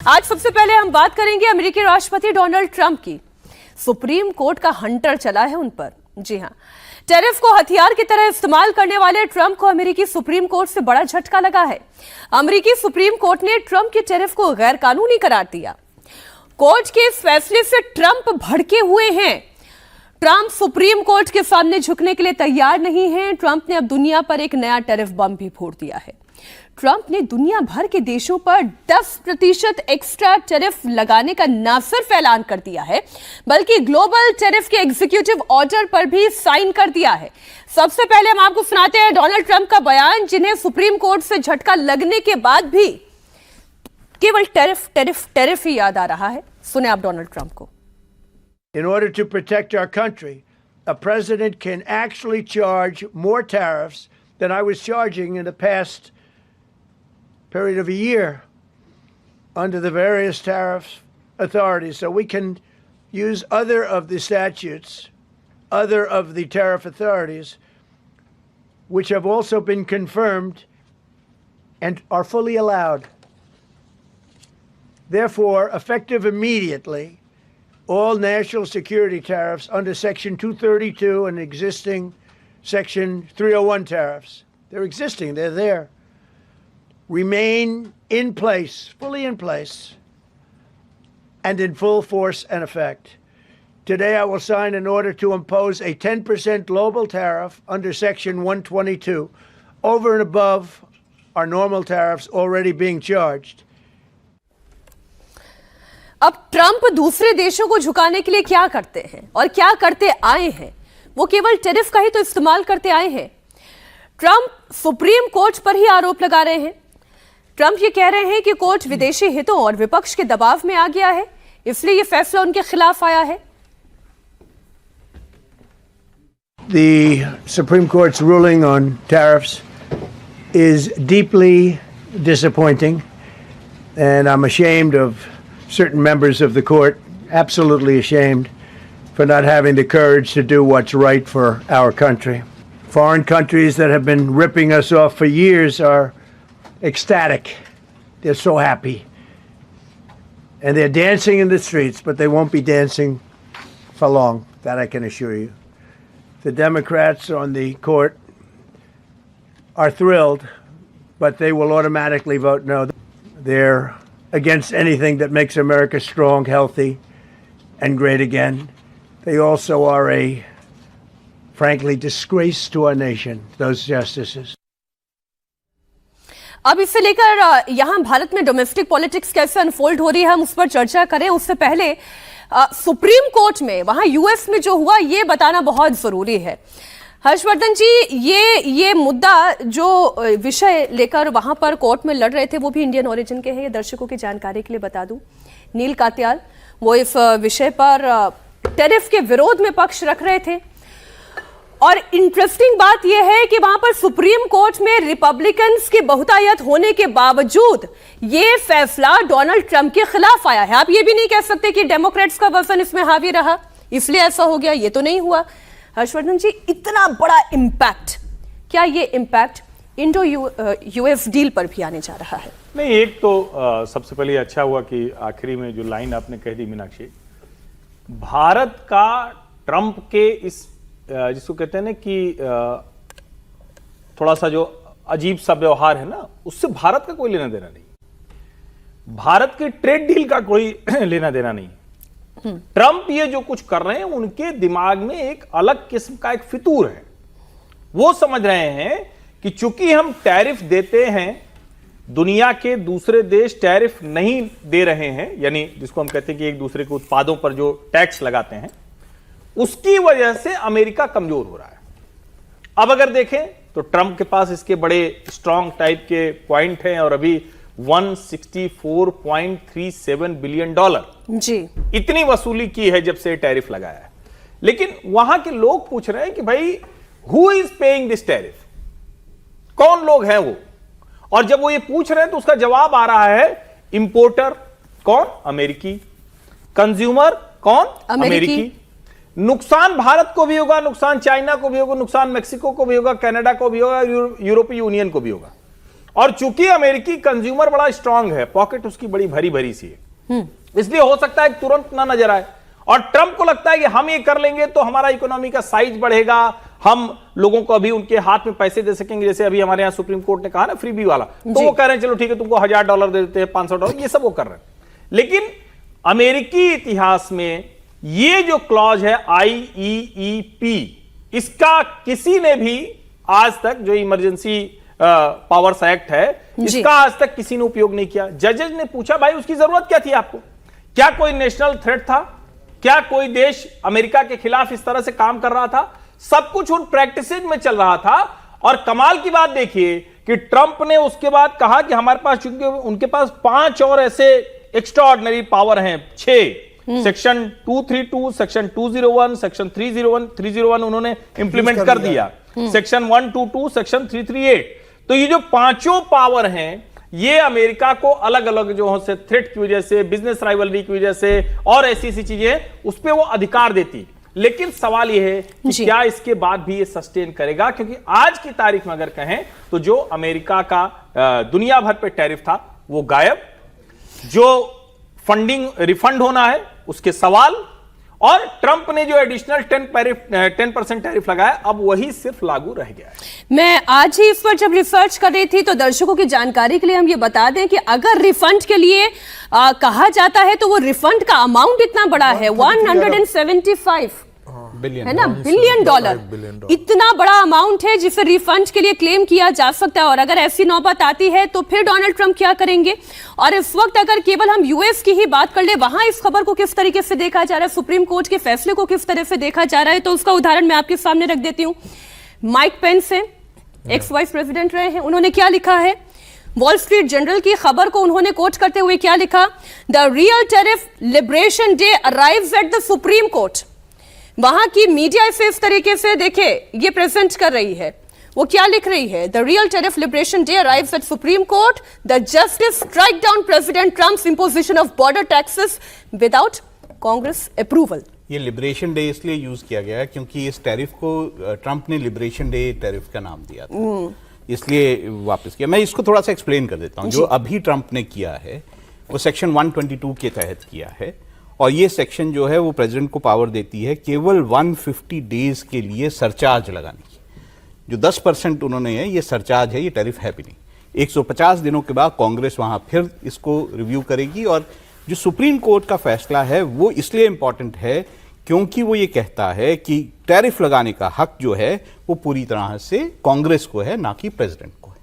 आज सबसे पहले हम बात करेंगे अमेरिकी राष्ट्रपति डोनाल्ड ट्रंप की। सुप्रीम कोर्ट का हंटर चला है उन पर। जी हां, टैरिफ को हथियार की तरह इस्तेमाल करने वाले ट्रंप को अमेरिकी सुप्रीम कोर्ट से बड़ा झटका लगा है। अमेरिकी सुप्रीम कोर्ट ने ट्रंप के टैरिफ को गैर कानूनी करार दिया। कोर्ट के इस फैसले से ट्रंप भड़के हुए हैं। ट्रंप सुप्रीम कोर्ट के सामने झुकने के लिए तैयार नहीं है। ट्रंप ने अब दुनिया पर एक नया टैरिफ बम भी फोड़ दिया है। ट्रंप ने दुनिया भर के देशों पर 10% एक्स्ट्रा टैरिफ लगाने का न सिर्फ ऐलान कर दिया है, बल्कि ग्लोबल टैरिफ के एग्जीक्यूटिव ऑर्डर पर भी साइन कर दिया है। सबसे पहले हम आपको सुनाते हैं डोनाल्ड ट्रंप का बयान, जिन्हें सुप्रीम कोर्ट से झटका लगने के बाद भी केवल टैरिफ टैरिफ टैरिफ ही याद आ रहा है। सुने आप डोनाल्ड ट्रंप को। In order to protect our country, a president can actually charge more tariffs than I was charging in the past period of a year under the various tariff authorities. So we can use other of the statutes, other of the tariff authorities, which have also been confirmed and are fully allowed. Therefore, effective immediately, all national security tariffs under Section 232 and existing Section 301 tariffs, they're existing, they're there, remain in place, fully in place, and in full force and effect. Today I will sign an order to impose a 10% global tariff under Section 122 over and above our normal tariffs already being charged. अब Trump दूसरे देशों को झुकाने के लिए क्या करते हैं और क्या करते आए हैं? वो केवल टैरिफ का ही तो इस्तेमाल करते आए हैं। ट्रंप सुप्रीम कोर्ट पर ही आरोप लगा रहे हैं। ट्रंप ये कह रहे हैं कि कोर्ट विदेशी हितों और विपक्ष के दबाव में आ गया है, इसलिए ये फैसला उनके खिलाफ आया है। The Supreme Court's ruling on tariffs is deeply disappointing, and I'm ashamed of certain members of the court, absolutely ashamed, for not having the courage to do what's right for our country. Foreign countries that have been ripping us off for years are ecstatic. They're so happy. And they're dancing in the streets, but they won't be dancing for long, that I can assure you. The Democrats on the court are thrilled, but they will automatically vote no. They're against anything that makes America strong, healthy, and great again. They also are a, frankly, disgrace to our nation, those justices. अब इससे लेकर यहां भारत में domestic politics कैसे unfold हो रही है, हम उस पर चर्चा करें। उससे पहले सुप्रीम कोर्ट में, वहां यूएस में जो हुआ, ये बताना बहुत जरूरी है। हर्षवर्धन जी, ये मुद्दा जो विषय लेकर वहां पर कोर्ट में लड़ रहे थे, वो भी इंडियन ओरिजिन के हैं। ये दर्शकों की जानकारी के लिए बता दूं, नील कात्याल वो इस विषय पर टैरिफ के विरोध में पक्ष रख रहे थे। और इंटरेस्टिंग बात यह है कि वहां पर सुप्रीम कोर्ट में रिपब्लिकन्स की बहुतायत होने के बावजूद ये फैसला डोनाल्ड ट्रंप के खिलाफ आया है। आप ये भी नहीं कह सकते कि डेमोक्रेट्स का वजन इसमें हावी रहा, इसलिए ऐसा हो गया। ये तो नहीं हुआ। हर्षवर्धन जी, इतना बड़ा इंपैक्ट, क्या ये इंपैक्ट इंडो यूएस डील पर भी आने जा रहा है? नहीं, एक तो सबसे पहले अच्छा हुआ कि आखिरी में जो लाइन आपने कह दी मीनाक्षी, भारत का ट्रंप के इस जिसको कहते हैं ना कि थोड़ा सा जो अजीब सा व्यवहार है ना, उससे भारत का कोई लेना देना नहीं। भारत के ट्रेड डील का कोई लेना देना नहीं। ट्रंप ये जो कुछ कर रहे हैं, उनके दिमाग में एक अलग किस्म का एक फितूर है। वो समझ रहे हैं कि चूंकि हम टैरिफ देते हैं, दुनिया के दूसरे देश टैरिफ नहीं दे रहे हैं, यानी जिसको हम कहते हैं कि एक दूसरे के उत्पादों पर जो टैक्स लगाते हैं, उसकी वजह से अमेरिका कमजोर हो रहा है। अब अगर देखें तो ट्रंप के पास इसके बड़े स्ट्रांग टाइप के पॉइंट हैं, और अभी $164.37 बिलियन जी इतनी वसूली की है जब से टैरिफ लगाया है। लेकिन वहां के लोग पूछ रहे हैं कि भाई, who is paying this tariff? कौन लोग हैं वो? और जब वो ये पूछ रहे हैं तो उसका जवाब आ रहा है, इंपोर्टर कौन? अमेरिकी। कंज्यूमर कौन? अमेरिकी। नुकसान भारत को भी होगा, नुकसान चाइना को भी होगा, नुकसान मेक्सिको को भी होगा, कनाडा को भी होगा, यूरोपीय यूनियन को भी होगा। और चूंकि अमेरिकी कंज्यूमर बड़ा स्ट्रांग है, पॉकेट उसकी बड़ी भरी भरी सी है, इसलिए हो सकता है तुरंत ना नजर आए। और ट्रंप को लगता है कि हम ये कर लेंगे तो हमारा इकोनॉमी का साइज बढ़ेगा, हम लोगों को अभी उनके हाथ में पैसे दे सकेंगे, जैसे अभी हमारे यहां सुप्रीम कोर्ट ने कहा ना फ्रीबी वाला, तो वो कह रहे हैं चलो ठीक है तुमको $1000 दे देते हैं, $500, ये सब वो कर रहे हैं। लेकिन अमेरिकी इतिहास में ये जो क्लॉज है IEEP, इसका किसी ने भी आज तक, जो इमरजेंसी पावर्स एक्ट है, इसका आज तक किसी ने उपयोग नहीं किया। जजेस ने पूछा भाई उसकी जरूरत क्या थी आपको? क्या कोई नेशनल थ्रेट था? क्या कोई देश अमेरिका के खिलाफ इस तरह से काम कर रहा था? सब कुछ उन प्रैक्टिसेज में चल रहा था। और कमाल की बात देखिए कि ट्रंप ने उसके बाद कहा कि हमारे पास, चूंकि उनके पास 5 और ऐसे एक्स्ट्राऑर्डिनरी पावर हैं, 6 सेक्शन 232, सेक्शन 201, सेक्शन 301 उन्होंने इंप्लीमेंट कर दिया, सेक्शन 122, सेक्शन 338। तो ये जो 5 पावर हैं, ये अमेरिका को अलग अलग जो है थ्रेट की वजह से, बिजनेस राइवलरी की वजह से और ऐसी चीजें, उस पर वो अधिकार देती। लेकिन सवाल ये है कि क्या इसके बाद भी ये सस्टेन करेगा? क्योंकि आज की तारीख में अगर कहें तो जो अमेरिका का दुनिया भर पे टैरिफ था वो गायब, जो फंडिंग रिफंड होना है उसके सवाल, और ट्रंप ने जो एडिशनल 10% टैरिफ लगाया, अब वही सिर्फ लागू रह गया है। मैं आज ही इस पर जब रिसर्च कर रही थी तो दर्शकों की जानकारी के लिए हम ये बता दें कि अगर रिफंड के लिए कहा जाता है तो वो रिफंड का अमाउंट इतना बड़ा है, 175 बिलियन है ना, बिलियन डॉलर। इतना बड़ा अमाउंट है जिसे रिफंड के लिए क्लेम किया जा सकता है। और अगर ऐसी नौबत आती है तो फिर डोनाल्ड ट्रंप क्या करेंगे? और इस वक्त अगर केवल हम यूएस की ही बात कर ले, वहां इस खबर को किस तरीके से देखा जा रहा है, सुप्रीम कोर्ट के फैसले को किस तरह से देखा जा रहा है, तो उसका उदाहरण मैं आपके सामने रख देती हूँ। माइक पेंस है, एक्स वाइस प्रेसिडेंट रहे हैं, उन्होंने क्या लिखा है? वॉल स्ट्रीट जर्नल की खबर को उन्होंने कोट करते हुए क्या लिखा? The real tariff liberation day arrives at the supreme court. वहां की मीडिया इसे इस तरीके से देखे ये प्रेजेंट कर रही है। वो क्या लिख रही है? The real tariff liberation day arrives eight supreme court, the justice strike down president Trump's imposition of border taxes without Congress approval. ये लिबरेशन डे इसलिए यूज किया गया है क्योंकि इस टैरिफ को ट्रंप ने लिबरेशन डे टैरिफ का नाम दिया था, इसलिए वापस किया। मैं इसको थोड़ा सा एक्सप्लेन कर देता हूँ। जो अभी ट्रंप ने किया है वो सेक्शन 122 के तहत किया है, और ये सेक्शन जो है वो प्रेसिडेंट को पावर देती है केवल 150 डेज के लिए सरचार्ज लगाने की। जो 10% उन्होंने है, ये सरचार्ज है, ये टैरिफ है भी नहीं। 150 दिनों के बाद कांग्रेस वहां फिर इसको रिव्यू करेगी। और जो सुप्रीम कोर्ट का फैसला है वो इसलिए इंपॉर्टेंट है क्योंकि वो ये कहता है कि टैरिफ लगाने का हक जो है वो पूरी तरह से कांग्रेस को है, ना कि प्रेसिडेंट को है।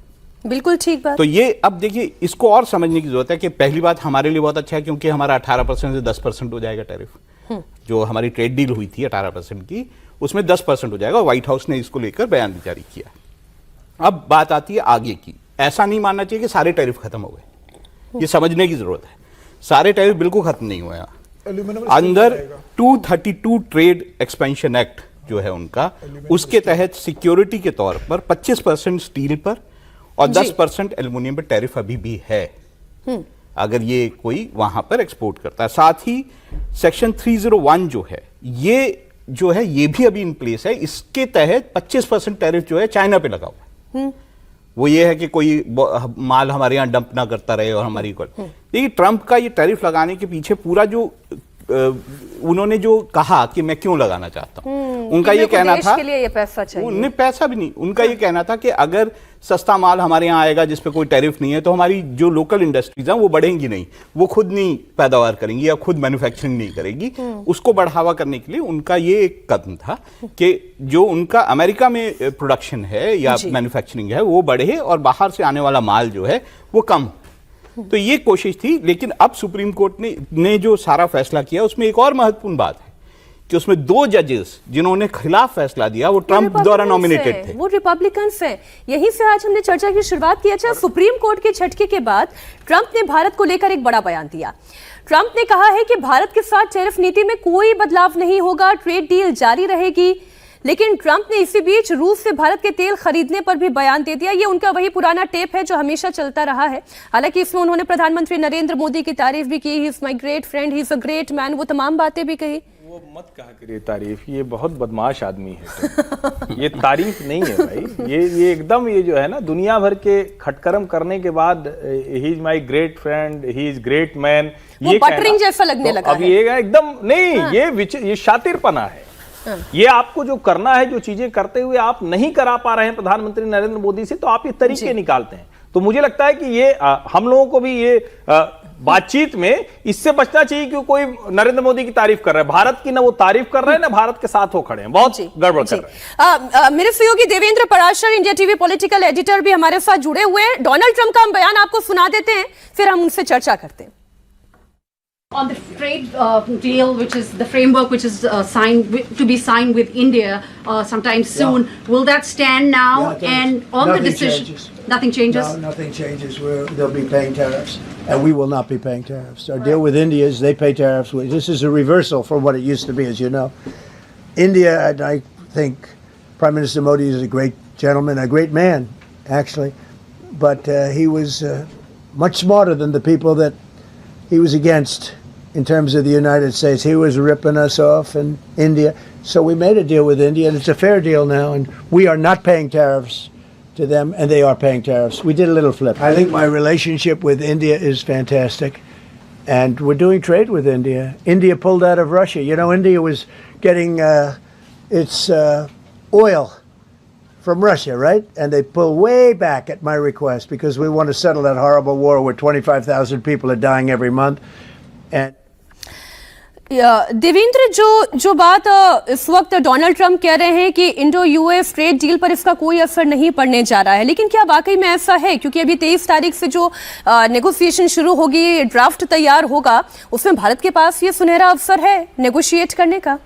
बिल्कुल ठीक बात। तो ये अब देखिए, इसको और समझने की जरूरत है कि पहली बात हमारे लिए बहुत अच्छा है क्योंकि हमारा 18% से 10% हो जाएगा टैरिफ। जो हमारी ट्रेड डील हुई थी 18% की, उसमें 10% हो जाएगा। व्हाइट हाउस ने इसको लेकर बयान भी जारी किया। अब बात आती है आगे की। ऐसा नहीं मानना चाहिए कि सारे टैरिफ खत्म हो गए, ये समझने की जरूरत है। सारे टैरिफ बिल्कुल खत्म नहीं हुए। अंदर 232 ट्रेड एक्सपेंशन एक्ट जो है उनका, उसके तहत सिक्योरिटी के तौर पर 25% स्टील पर और 10% एल्युमिनियम पर टैरिफ अभी भी है, अगर ये कोई वहां पर एक्सपोर्ट करता है। साथ ही सेक्शन 301 जो है ये भी अभी इन प्लेस है। इसके तहत 25% टैरिफ जो है चाइना पे लगा हुआ है। वो ये है कि कोई माल हमारे यहाँ डंप ना करता रहे और हमारी देखिए, ट्रंप का ये टैरिफ लगाने के पीछे पूरा जो उन्होंने जो कहा कि मैं क्यों लगाना चाहता हूं, उनका ये कहना था, के लिए ये पैसा चाहिए। उन्हें पैसा भी नहीं, उनका ये कहना था कि अगर सस्ता माल हमारे यहाँ आएगा जिस पे कोई टैरिफ नहीं है तो हमारी जो लोकल इंडस्ट्रीज हैं वो बढ़ेंगी नहीं, वो खुद नहीं पैदावार करेंगी या खुद मैन्युफैक्चरिंग नहीं करेगी। उसको बढ़ावा करने के लिए उनका ये एक कदम था कि जो उनका अमेरिका में प्रोडक्शन है या मैन्युफैक्चरिंग है वो बढ़े और बाहर से आने वाला माल जो है वो कम हो। तो ये कोशिश थी। लेकिन अब सुप्रीम कोर्ट ने जो सारा फैसला किया उसमें एक और महत्वपूर्ण बात है कि उसमें 2 जजेस जिन्होंने खिलाफ फैसला दिया वो ट्रंप द्वारा नॉमिनेटेड थे, वो रिपब्लिकन्स हैं। यहीं से आज हमने चर्चा की शुरुआत की। अच्छा, सुप्रीम कोर्ट के झटके के बाद ट्रंप ने भारत को लेकर एक बड़ा बयान दिया। ट्रंप ने कहा है कि भारत के साथ टैरिफ नीति में कोई बदलाव नहीं होगा, ट्रेड डील जारी रहेगी। लेकिन ट्रंप ने इसी बीच रूस से भारत के तेल खरीदने पर भी बयान दे दिया। ये उनका वही पुराना टेप है जो हमेशा चलता रहा है। हालांकि इसमें उन्होंने प्रधानमंत्री नरेंद्र मोदी की तारीफ भी की, he is my great friend, he is a great man, वो तमाम बातें भी कही। वो मत कहा करिए तारीफ, ये बहुत बदमाश आदमी है। ये तारीफ नहीं है भाई, ये एकदम ये जो है ना दुनिया भर के खटकरम करने के बाद he is my great friend, he is great man, ये बटरिंग जैसा लगने लगा अब ये एकदम नहीं, ये शातिरपना है। ये आपको जो करना है, जो चीजें करते हुए आप नहीं करा पा रहे हैं प्रधानमंत्री नरेंद्र मोदी से, तो आप ये तरीके निकालते हैं। तो मुझे लगता है कि ये हम लोगों को भी ये बातचीत में इससे बचना चाहिए कि कोई नरेंद्र मोदी की तारीफ कर रहा है, भारत की ना वो तारीफ कर रहे हैं ना भारत के साथ वो खड़े हैं, बहुत गड़बड़ कर रहे हैं। मेरे सहयोगी Devendra Parashar, India TV political editor भी हमारे साथ जुड़े हुए हैं। डोनाल्ड ट्रंप का हम बयान आपको सुना देते हैं, फिर हम उनसे चर्चा करते हैं। On the trade deal, which is the framework which is to be signed with India sometime soon, will that stand now? Yeah, and on the decision, changes. Nothing changes. No, nothing changes. They'll be paying tariffs, and we will not be paying tariffs. Our deal with India is they pay tariffs. This is a reversal from what it used to be, as you know. India, and I think Prime Minister Modi is a great gentleman, a great man, actually, but he was much smarter than the people that he was against in terms of the United States. He was ripping us off in India. So we made a deal with India, and it's a fair deal now, and we are not paying tariffs to them, and they are paying tariffs. We did a little flip. I think my relationship with India is fantastic, and we're doing trade with India. India pulled out of Russia. You know, India was getting its oil from Russia, right? And they pulled way back at my request because we want to settle that horrible war where 25,000 people are dying every month. And Devendra, जो बात इस वक्त Donald Trump कह रहे हैं कि Indo US trade deal पर इसका कोई असर नहीं पड़ने जा रहा है, लेकिन क्या वाकई में ऐसा है? क्योंकि अभी 23 तारीख से जो नेगोशिएशन शुरू होगी, ड्राफ्ट तैयार होगा, उसमें भारत के पास ये सुनहरा अवसर है नेगोशिएट करने का।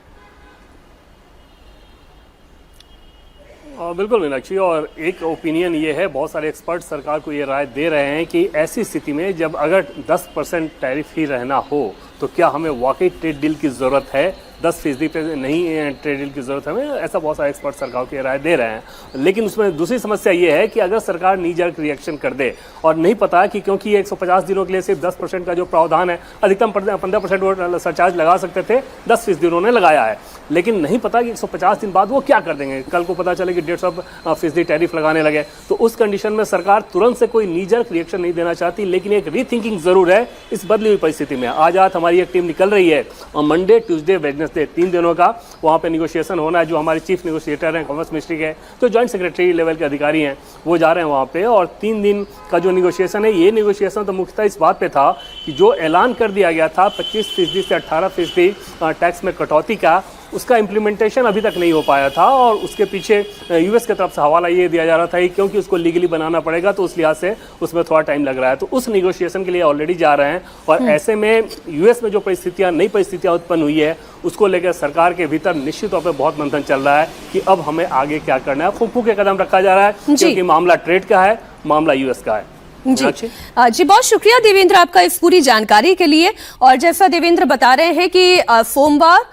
बिल्कुल मीनाक्षी, और एक ओपिनियन ये है, बहुत सारे एक्सपर्ट सरकार को ये राय दे रहे हैं कि ऐसी स्थिति में जब अगर 10% टैरिफ ही रहना हो तो क्या हमें वाकई ट्रेड डील की ज़रूरत है, 10% पे नहीं ट्रेड डील की ज़रूरत है हमें, ऐसा बहुत सारे एक्सपर्ट सरकार की राय दे रहे हैं। लेकिन उसमें दूसरी समस्या ये है कि अगर सरकार नी जर्क रिएक्शन कर दे, और नहीं पता कि क्योंकि 150 दिनों के लिए सिर्फ 10% का जो प्रावधान है, अधिकतम 15% वो सरचार्ज लगा सकते थे, 10% उन्होंने लगाया है, लेकिन नहीं पता कि 150 दिन बाद वो क्या कर देंगे। कल को पता चले कि 150% टैरिफ लगाने लगे, तो उस कंडीशन में सरकार तुरंत से कोई नी जर्क रिएक्शन नहीं देना चाहती, लेकिन एक रीथिंकिंग जरूर है इस बदली हुई परिस्थिति में। आज हमारी एक टीम निकल रही है और मंडे, ट्यूसडे, वेडनेसडे 3 दिनों का वहाँ पे निगोशिएशन होना है। जो हमारे चीफ नेगोशिएटर हैं कॉमर्स मिनिस्ट्री के, तो जॉइंट सेक्रेटरी लेवल के अधिकारी हैं, वो जा रहे हैं वहाँ पे, और 3 दिन का जो निगोशिएशन है, ये निगोशिएशन तो मुख्यतः इस बात पे था कि जो ऐलान कर दिया गया था 25% से 18% टैक्स में कटौती का, उसका इम्प्लीमेंटेशन अभी तक नहीं हो पाया था, और उसके पीछे यूएस की तरफ से हवाला ये दिया जा रहा था कि क्योंकि उसको लीगली बनाना पड़ेगा तो उस लिहाज से उसमें थोड़ा टाइम लग रहा है। तो उस निगोशिएशन के लिए ऑलरेडी जा रहे हैं, और ऐसे में यूएस में जो नई परिस्थितियां उत्पन्न हुई है, उसको लेकर सरकार के भीतर निश्चित तौर पर बहुत मंथन चल रहा है कि अब हमें आगे क्या करना है। फूंक के कदम रखा जा रहा है, क्योंकि मामला ट्रेड का है, मामला यूएस का है। जी बहुत शुक्रिया देवेंद्र आपका इस पूरी जानकारी के लिए। और जैसा देवेंद्र बता रहे हैं कि सोमवार,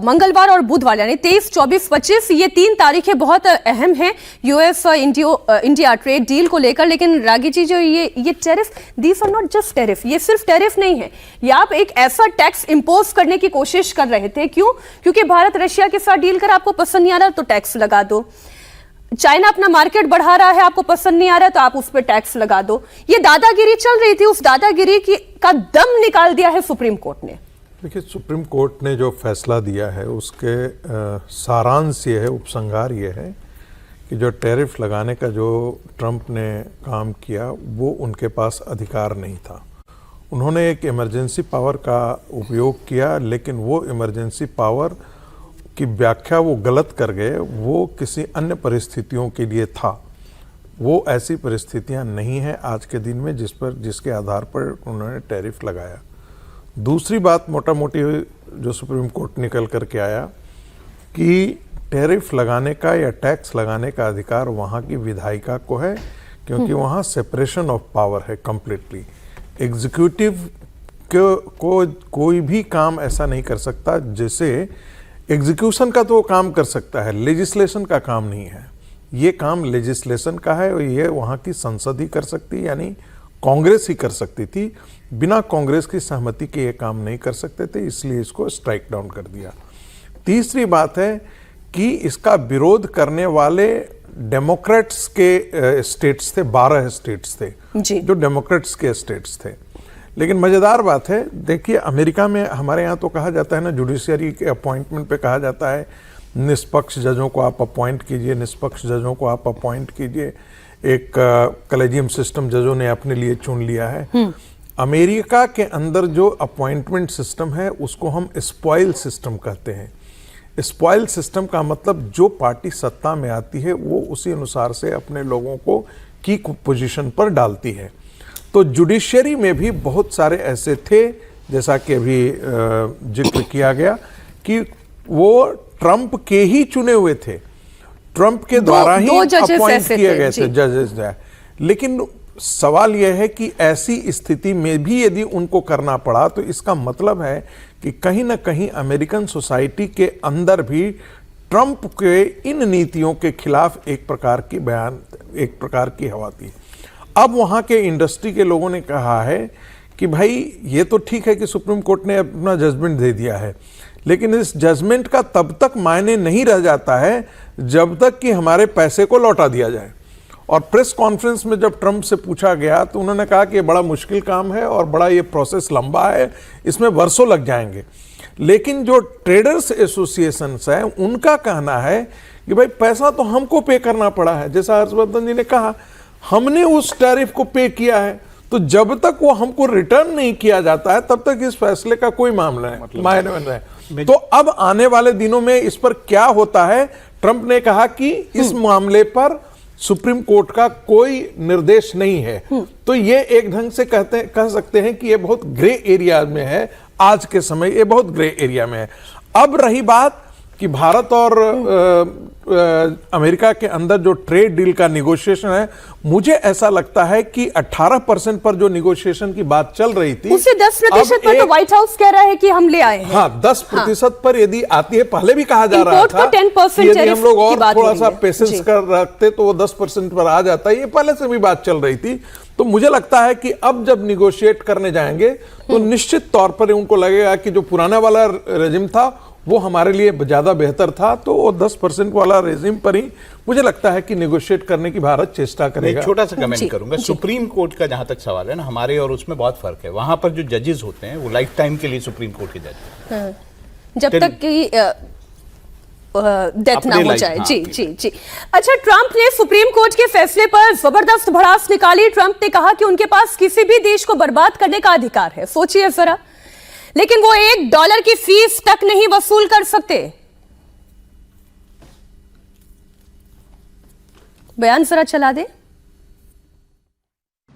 मंगलवार और बुधवार यानी 23, 24, 25 ये 3 तारीखें बहुत अहम हैं यूएस इंडिया ट्रेड डील को लेकर। लेकिन रागी जी, जो ये tariff, these are not just tariff, ये सिर्फ टैरिफ नहीं है, ये आप एक ऐसा टैक्स इंपोज करने की कोशिश कर रहे थे। क्यों? क्योंकि भारत रशिया के साथ डील कर आपको पसंद नहीं आ रहा तो टैक्स लगा दो, चाइना अपना मार्केट बढ़ा रहा है, आपको पसंद नहीं आ रहा है तो आप उस पर टैक्स लगा दो। ये दादागिरी चल रही थी, उस दादागिरी का दम निकाल दिया है सुप्रीम कोर्ट ने। देखिए, सुप्रीम कोर्ट ने जो फैसला दिया है उसके सारांश ये है, उपसंहार ये है कि जो टैरिफ लगाने का जो ट्रंप ने काम किया वो उनके पास अधिकार नहीं था। उन्होंने एक इमरजेंसी पावर का उपयोग किया, लेकिन वो इमरजेंसी पावर की व्याख्या वो गलत कर गए, वो किसी अन्य परिस्थितियों के लिए था। वो ऐसी परिस्थितियां नहीं हैं आज के दिन में जिसके आधार पर उन्होंने टैरिफ लगाया। दूसरी बात मोटा मोटी जो सुप्रीम कोर्ट निकल करके आया कि टैरिफ लगाने का या टैक्स लगाने का अधिकार वहाँ की विधायिका को है, क्योंकि वहाँ सेपरेशन ऑफ पावर है कंप्लीटली। एग्जीक्यूटिव को कोई भी काम ऐसा नहीं कर सकता, जैसे एग्जीक्यूशन का तो वो काम कर सकता है, लेजिस्लेशन का काम नहीं है। ये काम लेजिस्लेशन का है और ये वहाँ की संसद ही कर सकती, यानी कांग्रेस ही कर सकती थी। बिना कांग्रेस की सहमति के ये काम नहीं कर सकते थे, इसलिए इसको स्ट्राइक डाउन कर दिया। तीसरी बात है कि इसका विरोध करने वाले डेमोक्रेट्स के स्टेट्स थे, 12 स्टेट्स थे जी। जो डेमोक्रेट्स के स्टेट्स थे। लेकिन मजेदार बात है, देखिए अमेरिका में हमारे यहाँ तो कहा जाता है ना, जुडिशियरी के अपॉइंटमेंट पे कहा जाता है निष्पक्ष जजों को आप अपॉइंट कीजिए, निष्पक्ष जजों को आप अपॉइंट कीजिए। एक कलेजियम सिस्टम जजों ने अपने लिए चुन लिया है। अमेरिका के अंदर जो अपॉइंटमेंट सिस्टम है उसको हम स्पॉइल सिस्टम कहते हैं। स्पॉइल सिस्टम का मतलब जो पार्टी सत्ता में आती है वो उसी अनुसार से अपने लोगों को की पोजीशन पर डालती है। तो जुडिशरी में भी बहुत सारे ऐसे थे, जैसा कि अभी जिक्र किया गया, कि वो ट्रंप के ही चुने हुए थे, ट्रंप के द्वारा ही अपॉइंट किए गए थे जजेस। लेकिन सवाल यह है कि ऐसी स्थिति में भी यदि उनको करना पड़ा तो इसका मतलब है कि कहीं ना कहीं अमेरिकन सोसाइटी के अंदर भी ट्रंप के इन नीतियों के खिलाफ एक प्रकार की हवा थी। अब वहां के इंडस्ट्री के लोगों ने कहा है कि भाई ये तो ठीक है कि सुप्रीम कोर्ट ने अपना जजमेंट दे दिया है, लेकिन इस जजमेंट का तब तक मायने नहीं रह जाता है जब तक कि हमारे पैसे को लौटा दिया जाए। और प्रेस कॉन्फ्रेंस में जब ट्रंप से पूछा गया तो उन्होंने कहा कि ये बड़ा मुश्किल काम है और बड़ा ये प्रोसेस लंबा है, इसमें वर्षों लग जाएंगे। लेकिन जो ट्रेडर्स एसोसिएशंस हैं उनका कहना है कि भाई पैसा तो हमको पे करना पड़ा है, जैसा हर्षवर्धन जी ने कहा, हमने उस टैरिफ को पे किया है, तो जब तक वो हमको रिटर्न नहीं किया जाता है तब तक इस फैसले का कोई मामला है मायने बन रहा है। तो अब आने वाले दिनों में इस पर क्या होता है, ट्रंप ने कहा कि इस मामले पर सुप्रीम कोर्ट का कोई निर्देश नहीं है। तो ये एक ढंग से कह सकते हैं कि ये बहुत ग्रे एरिया में है, आज के समय ये बहुत ग्रे एरिया में है। अब रही बात कि भारत और अमेरिका के अंदर जो ट्रेड डील का निगोशिएशन है, मुझे ऐसा लगता है कि 18% पर जो निगोशिएशन की बात चल रही थी उससे 10% पर तो व्हाइट हाउस कह रहा है कि हम ले आए हैं। हाँ, 10% पर यदि आती है, पहले भी कहा जा रहा था 10% कि यदि हम लोग और थोड़ा सा पेशेंस कर रखते तो वो 10% पर आ जाता है, ये पहले से भी बात चल रही थी। तो मुझे लगता है कि अब जब निगोशिएट करने जाएंगे तो निश्चित तौर पर उनको लगेगा कि जो पुराना वाला रेजिम था वो हमारे लिए ज्यादा बेहतर था, तो वो 10% वाला रेजिम पर ही मुझे लगता है कि नेगोशिएट करने की भारत चेष्टा करेगा। मैं छोटा सा कमेंट करूंगा, सुप्रीम कोर्ट का जहां तक सवाल है ना, हमारे और उसमें बहुत फर्क है। वहां पर जो जजेस होते हैं वो लाइफ टाइम के लिए सुप्रीम कोर्ट के जज, जब तक कि डेथ ना हो जाए। जी जी जी। अच्छा, ट्रंप ने सुप्रीम कोर्ट के फैसले पर जबरदस्त भड़ास निकाली। ट्रंप ने कहा कि उनके पास किसी भी देश को बर्बाद करने का अधिकार है। सोचिए जरा, लेकिन वो $1 की फीस तक नहीं वसूल कर सकते। बयान जरा चला दे।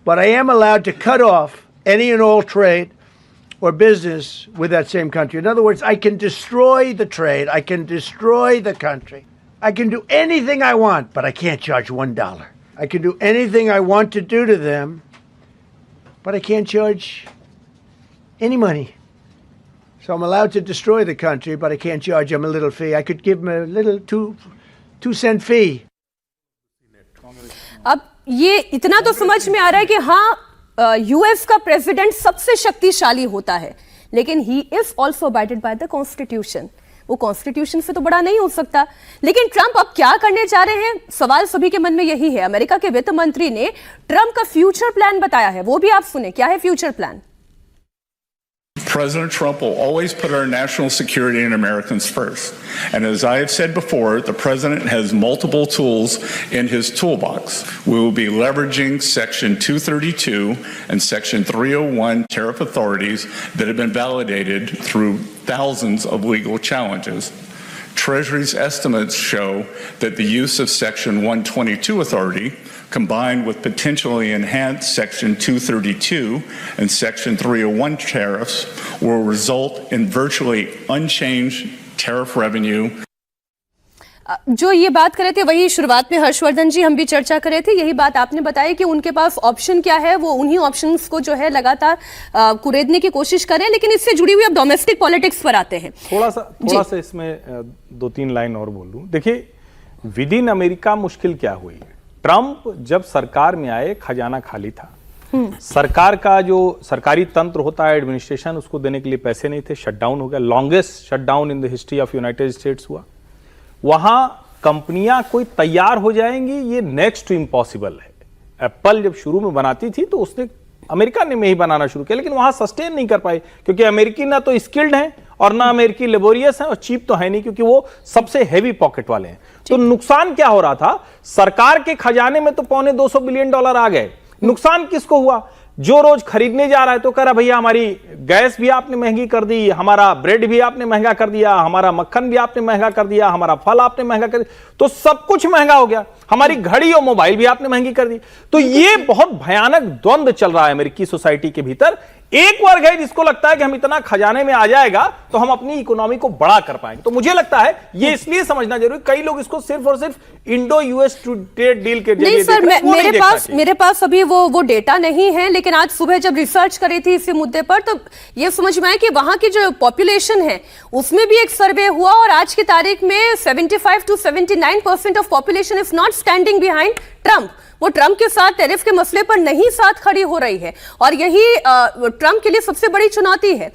But I am allowed to cut off any and all trade or business with that same country. In other words, I can destroy the trade. I can destroy the country. I can do anything I want, but I can't charge $1. I can do anything I want to do to them, but I can't charge any money. So I'm allowed to destroy the country, but I can't charge them a little fee. I could give them a little two-cent fee. अब ये इतना तो समझ में आ रहा है कि हाँ, यूएस का प्रेसिडेंट सबसे शक्तिशाली होता है, लेकिन he is also abided by the constitution. वो कॉन्स्टिट्यूशन से तो बड़ा नहीं हो सकता। लेकिन ट्रंप अब क्या करने जा रहे हैं, सवाल सभी के मन में यही है। अमेरिका के वित्त मंत्री ने ट्रंप का फ्यूचर प्लान बताया है, वो भी आप सुने। क्या है future plan? President Trump will always put our national security and Americans first. And as I have said before, the president has multiple tools in his toolbox. We will be leveraging Section 232 and Section 301 tariff authorities that have been validated through thousands of legal challenges. Treasury's estimates show that the use of Section 122 authority combined with potentially enhanced Section 232 and Section 301 tariffs will result in virtually unchanged tariff revenue. जो ये बात कर रहे थे वही शुरुआत में हर्षवर्धन जी हम भी चर्चा कर रहे थे। यही बात आपने बताई कि उनके पास ऑप्शन क्या है, वो उन्हीं ऑप्शंस को जो है लगातार कुरेदने की कोशिश कर रहे हैं। लेकिन इससे जुड़ी हुई अब डोमेस्टिक पॉलिटिक्स पर आते हैं। थोड़ा सा इसमें 2-3 लाइन और बोल दूं। देखिए, विद इन अमेरिका मुश्किल क्या हुई है। ट्रंप जब सरकार में आए खजाना खाली था, सरकार का जो सरकारी तंत्र होता है, एडमिनिस्ट्रेशन, उसको देने के लिए पैसे नहीं थे, शटडाउन हो गया, longest shutdown in the history of United states हुआ। वहां कंपनियां कोई तैयार हो जाएंगी, ये नेक्स्ट टू इम्पॉसिबल है। एप्पल जब शुरू में बनाती थी तो उसने अमेरिका ने में ही बनाना शुरू किया, लेकिन वहां सस्टेन नहीं कर पाई, क्योंकि अमेरिकी ना तो स्किल्ड हैं और ना अमेरिकी लेबोरियस हैं और चीप तो है नहीं, क्योंकि वो सबसे हैवी पॉकेट वाले हैं। तो नुकसान क्या हो रहा था, सरकार के खजाने में तो $250 बिलियन आ गए, नुकसान किसको हुआ? जो रोज खरीदने जा रहा है तो कह रहा भैया हमारी गैस भी आपने महंगी कर दी, हमारा ब्रेड भी आपने महंगा कर दिया, हमारा मक्खन भी आपने महंगा कर दिया, हमारा फल आपने महंगा कर दिया, तो सब कुछ महंगा हो गया, हमारी घड़ी और मोबाइल भी आपने महंगी कर दी। तो ये बहुत भयानक द्वंद्व चल रहा है अमेरिकी सोसाइटी के भीतर। एक वर्ग है जिसको लगता है कि हम इतना खजाने में आ जाएगा तो हम अपनी इकोनॉमी को बड़ा कर पाएंगे। तो मुझे लगता है ये इसलिए समझना जरूरी, कई लोग इसको सिर्फ और सिर्फ इंडो यूएस ट्रेड डील के जरिए नहीं सर, मेरे पास अभी वो डेटा नहीं है, लेकिन आज सुबह जब रिसर्च करी थी इसी मुद्दे पर तो ये समझ में आया कि वहां की जो पॉपुलेशन है उसमें भी एक सर्वे हुआ और आज की तारीख में 75 to 79% of population is not standing behind Trump. वो ट्रंप के साथ टैरिफ के मसले पर नहीं साथ खड़ी हो रही है और यही ट्रंप के लिए सबसे बड़ी चुनौती है।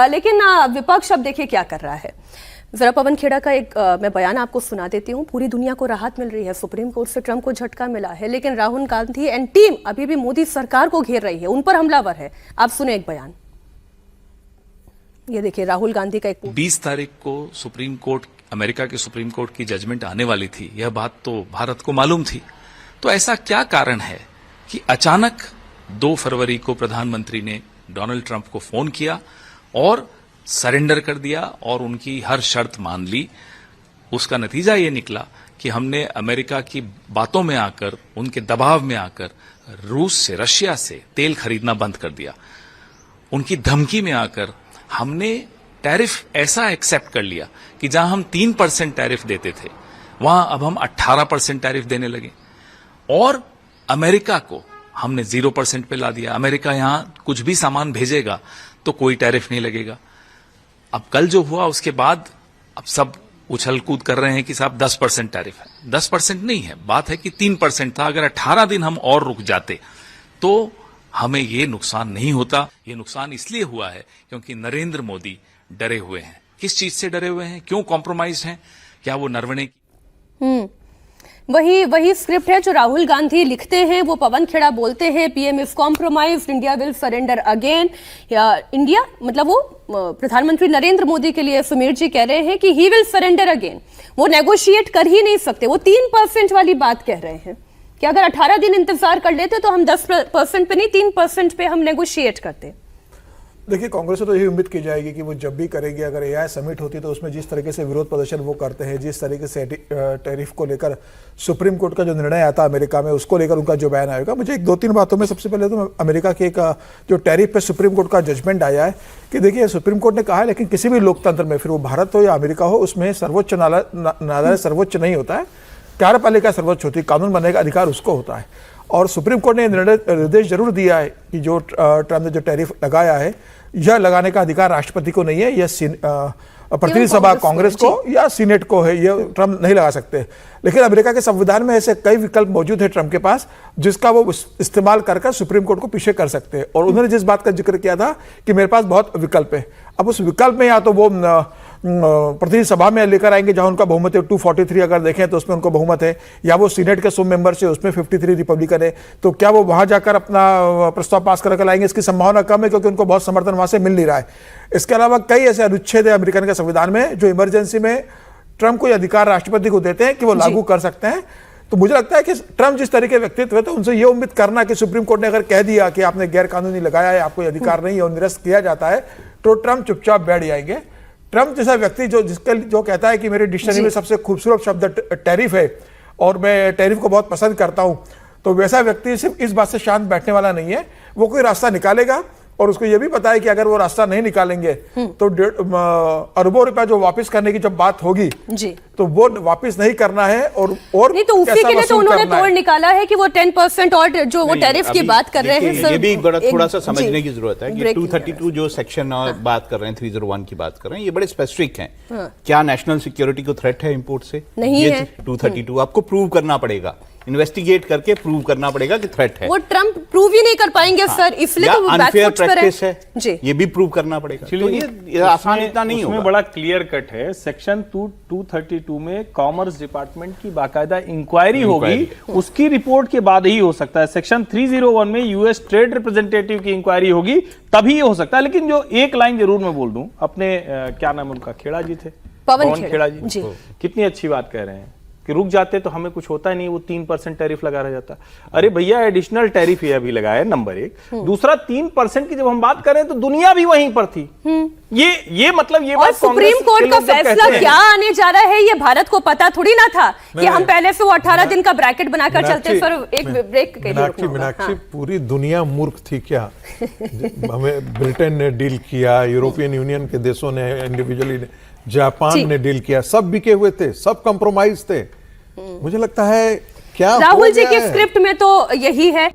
लेकिन विपक्ष अब देखिए क्या कर रहा है। जरा पवन खेड़ा का एक मैं बयान आपको सुना देती हूँ। पूरी दुनिया को राहत मिल रही है, सुप्रीम कोर्ट से ट्रंप को झटका मिला है, लेकिन राहुल गांधी एंड टीम अभी भी मोदी सरकार को घेर रही है, उन पर हमलावर है। आप सुने एक बयान, ये देखिए राहुल गांधी का एक। 20 तारीख को सुप्रीम कोर्ट, अमेरिका के सुप्रीम कोर्ट की जजमेंट आने वाली थी, यह बात तो भारत को मालूम थी। तो ऐसा क्या कारण है कि अचानक 2 फरवरी को प्रधानमंत्री ने डोनाल्ड ट्रंप को फोन किया और सरेंडर कर दिया और उनकी हर शर्त मान ली? उसका नतीजा ये निकला कि हमने अमेरिका की बातों में आकर, उनके दबाव में आकर रूस से, रशिया से तेल खरीदना बंद कर दिया। उनकी धमकी में आकर हमने टैरिफ ऐसा एक्सेप्ट कर लिया कि जहां हम 3% टैरिफ देते थे वहां अब हम 18% टैरिफ देने लगे और अमेरिका को हमने 0% पे ला दिया। अमेरिका यहां कुछ भी सामान भेजेगा तो कोई टैरिफ नहीं लगेगा। अब कल जो हुआ उसके बाद अब सब उछल कूद कर रहे हैं कि साहब 10% टैरिफ है। 10% नहीं है, बात है कि 3% था। अगर 18 दिन हम और रुक जाते तो हमें ये नुकसान नहीं होता। ये नुकसान इसलिए हुआ है क्योंकि नरेंद्र मोदी डरे हुए हैं। किस चीज से डरे हुए हैं, क्यों कॉम्प्रोमाइज हैं? क्या वो नरवणे वही स्क्रिप्ट है जो राहुल गांधी लिखते हैं, वो पवन खेड़ा बोलते हैं PM is compromised, India will surrender again. या इंडिया मतलब वो प्रधानमंत्री नरेंद्र मोदी के लिए सुमीर जी कह रहे हैं कि ही विल सरेंडर अगेन। वो नेगोशिएट कर ही नहीं सकते। वो 3% वाली बात कह रहे हैं कि अगर 18 दिन इंतजार कर लेते तो हम 10% पे नहीं 3% पे हम नेगोशिएट करते। देखिए, कांग्रेस से तो यही उम्मीद की जाएगी कि वो जब भी करेगी, अगर एआई समिट होती तो उसमें जिस तरीके से विरोध प्रदर्शन वो करते हैं, जिस तरीके से टैरिफ को लेकर सुप्रीम कोर्ट का जो निर्णय आता अमेरिका में, उसको लेकर उनका जो बयान आएगा। मुझे 2-3 बातों में सबसे पहले तो अमेरिका के एक जो टैरिफ पे सुप्रीम कोर्ट का जजमेंट आया है कि देखिए सुप्रीम कोर्ट ने कहा है, लेकिन किसी भी लोकतंत्र में, फिर वो भारत हो या अमेरिका हो, उसमें सर्वोच्च न्यायालय सर्वोच्च नहीं होता है, कार्यपालिका सर्वोच्च होती है, कानून बनने का अधिकार उसको होता है। और सुप्रीम कोर्ट ने निर्देश जरूर दिया है कि जो ट्रंप ने जो टैरिफ लगाया है, यह लगाने का अधिकार राष्ट्रपति को नहीं है, यह प्रतिनिधि सभा कांग्रेस को या सीनेट को है, यह ट्रंप नहीं लगा सकते। लेकिन अमेरिका के संविधान में ऐसे कई विकल्प मौजूद है ट्रंप के पास, जिसका वो इस्तेमाल कर सुप्रीम कोर्ट को पीछे कर सकते हैं। और उन्होंने जिस बात का जिक्र किया था कि मेरे पास बहुत विकल्प है, अब उस विकल्प में या तो वो प्रतिनिधि सभा में लेकर आएंगे जहां उनका बहुमत है 243, अगर देखें तो उसमें उनको बहुमत है, या वो सीनेट के 100 मेंबर्स है उसमें 53 रिपब्लिकन है, तो क्या वो वहां जाकर अपना प्रस्ताव पास कर लाएंगे? इसकी संभावना कम है क्योंकि उनको बहुत समर्थन वहां से मिल नहीं रहा है। इसके अलावा कई ऐसे अनुच्छेद है अमेरिकन के संविधान में जो इमरजेंसी में ट्रंप को अधिकार राष्ट्रपति को देते हैं कि वो लागू कर सकते हैं। तो मुझे लगता है कि ट्रंप जिस तरीके व्यक्तित्व है, तो उनसे ये उम्मीद करना कि सुप्रीम कोर्ट ने अगर कह दिया कि आपने गैर कानूनी लगाया है, आपको अधिकार नहीं है और निरस्त किया जाता है, तो ट्रंप चुपचाप बैठ जाएंगे। ट्रंप जैसा व्यक्ति जो कहता है कि मेरे डिक्शनरी में सबसे खूबसूरत शब्द टैरिफ है और मैं टैरिफ को बहुत पसंद करता हूं, तो वैसा व्यक्ति सिर्फ इस बात से शांत बैठने वाला नहीं है, वो कोई रास्ता निकालेगा। और उसको यह भी पता है कि अगर वो रास्ता नहीं निकालेंगे तो अरबों रुपया जो वापस करने की जब बात होगी जी, तो वो वापस नहीं करना है। और नहीं तो उसी के लिए तो उन्होंने तोड़ निकाला है कि वो 10% और जो वो टैरिफ की बात कर रहे हैं। ये भी बड़ा थोड़ा सा समझने की जरूरत है कि 232 जो सेक्शन बात कर रहे हैं, 301 की बात कर रहे हैं, ये बड़े स्पेसिफिक हैं। क्या नेशनल सिक्योरिटी को थ्रेट है इंपोर्ट से? नहीं है। 232 आपको प्रूव करना पड़ेगा इन्वेस्टिगेट करके प्रूव करना पड़ेगा कि थ्रेट है। वो ट्रम्प प्रूव ही नहीं कर पाएंगे सर, इसलिए तो वो अनफेयर बैकफुट पर प्रैक्टिस है जी। ये भी प्रूव करना पड़ेगा। तो ये आसान इतना नहीं होगा। उसमें बड़ा क्लियर कट है, सेक्शन 232 में कॉमर्स डिपार्टमेंट की बाकायदा इंक्वायरी होगी, उसकी रिपोर्ट के बाद ही हो सकता है। सेक्शन 301 में यूएस ट्रेड रिप्रेजेंटेटिव की इंक्वायरी होगी, तभी हो सकता है। लेकिन जो एक लाइन जरूर मैं बोल दूं, अपने क्या नाम उनका, खेड़ा जी थे, पवन खेड़ा जी, जी। कितनी अच्छी बात कह रहे हैं कि रुक जाते तो हमें कुछ होता ही नहीं, वो 3% टैरिफ लगा रह जाता। अरे भैया एडिशनल टैरिफ ये अभी लगाया है, नंबर 1। दूसरा 3% की जब हम बात करें तो दुनिया भी वहीं पर थी। ये मतलब ये और सुप्रीम कोर्ट का फैसला क्या आने जा रहा है ये भारत को पता थोड़ी ना था कि हम पहले से वो 18 दिन का ब्रैकेट बनाकर चलते। सर एक ब्रेक के लिए मीनाक्षी, पूरी दुनिया मूर्ख थी क्या? हमें ब्रिटेन ने डील किया, यूरोपियन यूनियन के देशों ने इंडिविजुअली, जापान ने डील किया, सब बिके हुए थे, सब कंप्रोमाइज थे। मुझे लगता है क्या राहुल जी की स्क्रिप्ट में तो यही है।